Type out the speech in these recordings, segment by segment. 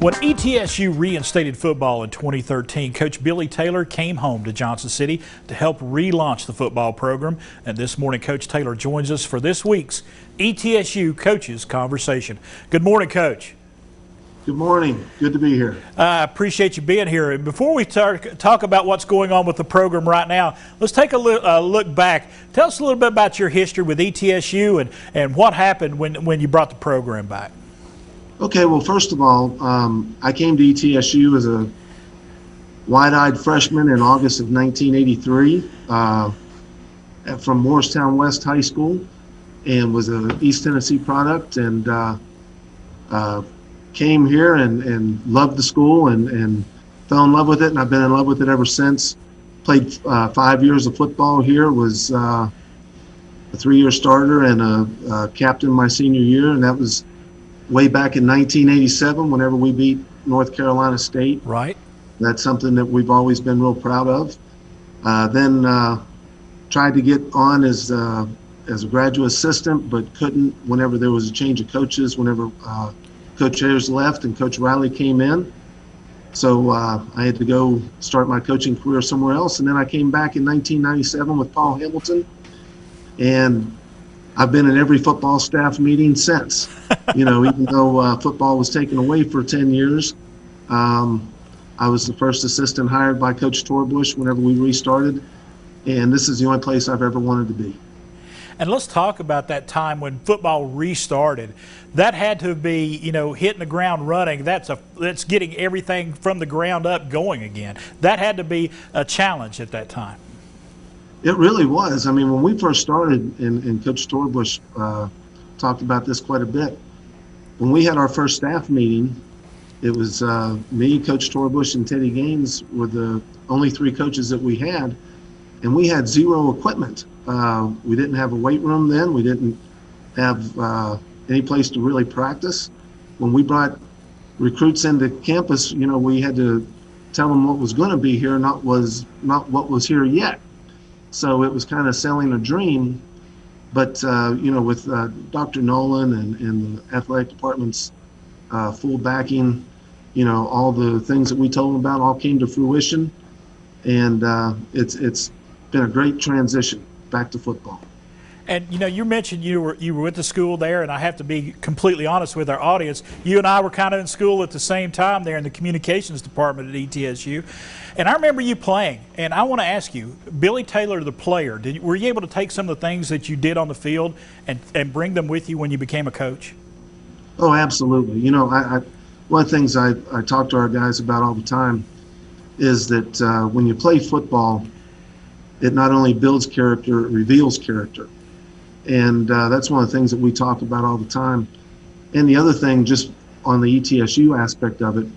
When ETSU reinstated football in 2013, Coach Billy Taylor came home to Johnson City to help relaunch the football program. And this morning, Coach Taylor joins us for this week's ETSU Coaches Conversation. Good morning, Coach. Good morning. Good to be here. I appreciate you being here. And before we talk about what's going on with the program right now, let's take a look back. Tell us a little bit about your history with ETSU and what happened when you brought the program back. Okay, well, first of all, I came to ETSU as a wide-eyed freshman in August of 1983 from Morristown West High School, and was an East Tennessee product, and came here and loved the school and fell in love with it, and I've been in love with it ever since. Played 5 years of football here, was a 3-year starter and a captain my senior year, and that was way back in 1987 whenever we beat North Carolina State. Right. That's something that we've always been real proud of. Then tried to get on as a graduate assistant, but couldn't whenever there was a change of coaches, whenever Coach Ayers left and Coach Riley came in. So I had to go start my coaching career somewhere else. And then I came back in 1997 with Paul Hamilton, and I've been in every football staff meeting since. You know, even though football was taken away for 10 years, I was the first assistant hired by Coach Torbush whenever we restarted, and this is the only place I've ever wanted to be. And let's talk about that time when football restarted. That had to be, you know, hitting the ground running. That's getting everything from the ground up going again. That had to be a challenge at that time. It really was. I mean, when we first started, and Coach Torbush talked about this quite a bit, when we had our first staff meeting, it was me, Coach Torbush, and Teddy Gaines were the only 3 coaches that we had, and we had 0 equipment. We didn't have a weight room then. We didn't have any place to really practice. When we brought recruits into campus, you know, we had to tell them what was going to be here, not what was here yet. So it was kind of selling a dream, but you know, with Dr. Nolan and the athletic department's full backing, you know, all the things that we told them about all came to fruition, and it's been a great transition back to football. And you know, you mentioned you were with the school there, and I have to be completely honest with our audience. You and I were kind of in school at the same time there in the communications department at ETSU, and I remember you playing. And I want to ask you, Billy Taylor, the player, were you able to take some of the things that you did on the field and bring them with you when you became a coach? Oh, absolutely. You know, one of the things I talk to our guys about all the time is that when you play football, it not only builds character, it reveals character. And that's one of the things that we talk about all the time. And the other thing, just on the ETSU aspect of it,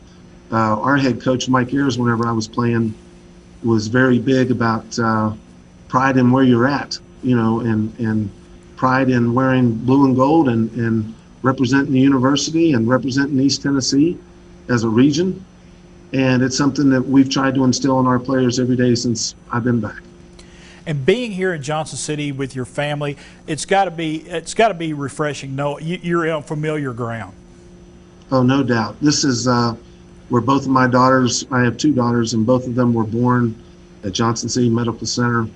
our head coach, Mike Ayers, whenever I was playing, was very big about pride in where you're at, you know, and pride in wearing blue and gold and representing the university and representing East Tennessee as a region. And it's something that we've tried to instill in our players every day since I've been back. And being here in Johnson City with your family, it's got to be refreshing. No, you're on familiar ground. Oh, no doubt. This is where both of my daughters. I have 2 daughters, and both of them were born at Johnson City Medical Center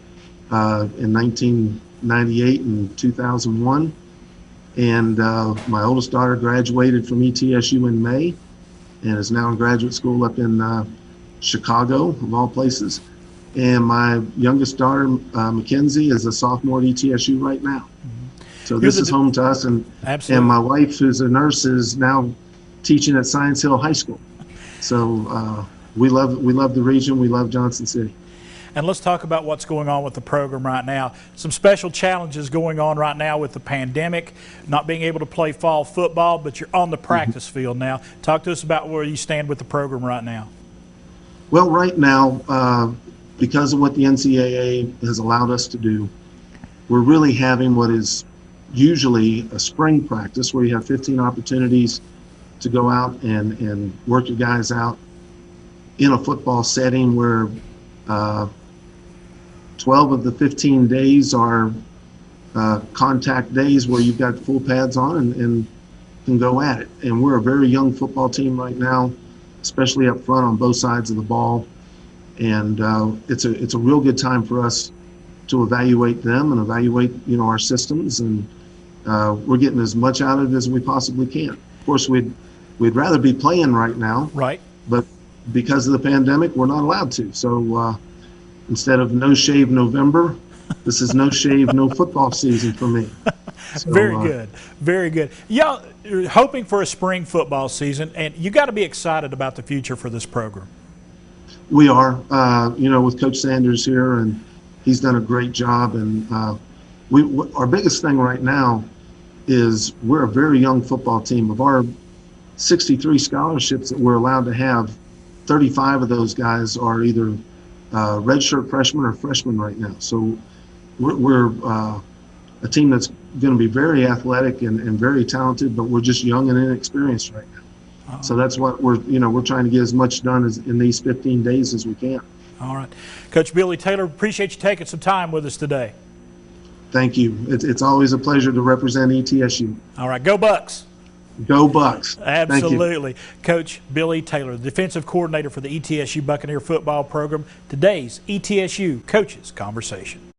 in 1998 and 2001. And my oldest daughter graduated from ETSU in May, and is now in graduate school up in Chicago, of all places. And my youngest daughter, Mackenzie, is a sophomore at ETSU right now. Mm-hmm. So this is home to us. And my wife, who's a nurse, is now teaching at Science Hill High School. So we love the region. We love Johnson City. And let's talk about what's going on with the program right now. Some special challenges going on right now with the pandemic, not being able to play fall football, but you're on the practice field now. Talk to us about where you stand with the program right now. Well, right now, because of what the NCAA has allowed us to do, we're really having what is usually a spring practice where you have 15 opportunities to go out and work your guys out in a football setting where 12 of the 15 days are contact days where you've got full pads on and can go at it. And we're a very young football team right now, especially up front on both sides of the ball. And it's a real good time for us to evaluate them and evaluate, our systems. And we're getting as much out of it as we possibly can. Of course, we'd rather be playing right now. Right. But because of the pandemic, we're not allowed to. So instead of no shave November, this is no shave, no football season for me. So, very good. Very good. Y'all are hoping for a spring football season, and you got to be excited about the future for this program. We are, with Coach Sanders here, and he's done a great job. And our biggest thing right now is we're a very young football team. Of our 63 scholarships that we're allowed to have, 35 of those guys are either redshirt freshmen or freshmen right now. So we're a team that's going to be very athletic and very talented, but we're just young and inexperienced right now. So that's what we're trying to get as much done as in these 15 days as we can. All right. Coach Billy Taylor, appreciate you taking some time with us today. Thank you. It's always a pleasure to represent ETSU. All right. Go Bucks. Go Bucks. Absolutely. Coach Billy Taylor, the defensive coordinator for the ETSU Buccaneer football program. Today's ETSU Coaches Conversation.